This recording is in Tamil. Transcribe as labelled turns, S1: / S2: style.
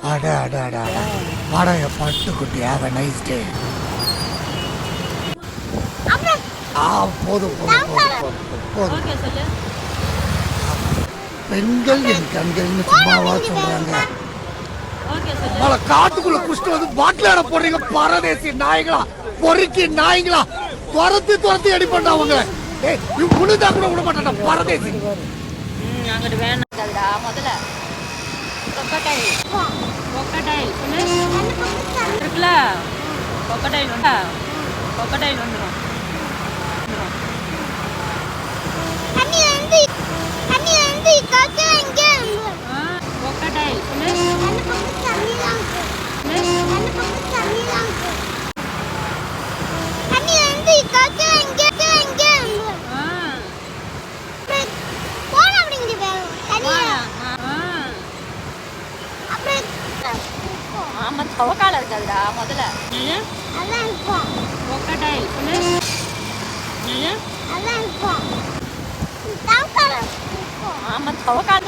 S1: அட அட அட அட வாடகை பட்டுக்குட்டி ஹேவ் a nice day. போதும் போதும் போதும் போதும்
S2: ஓகே சொல்லு.
S1: பெண்கள் என் கண்கள்னு சும்மாவா சொல்றாங்க.
S2: ஓகே சொல்லு.
S1: மழை காட்டுக்குள்ள குஷ்டு வந்து பாட்டிலாட போடுறீங்க பரதேசி நாய்களா பொறுக்கி நாய்களா துரத்தி துரத்தி அடி பண்ண அவங்க. ஏய் இவ் குளிதா கூட விட மாட்டான்டா பரதேசி.
S2: அங்கிட்டு வேணாம்டா முதல்ல. கொக்கடைல். கொக்கடைல் சொல்லு. இருக்குல்ல கொக்கடைல் உண்டா? கொக்கடைல் வந்துடும். கொக்கடைல் சொல்லு. ஆமா தவக்கால இருக்காதுடா முதல்ல. கொக்கடைல் சொல்லு. ஆமா தவக்கால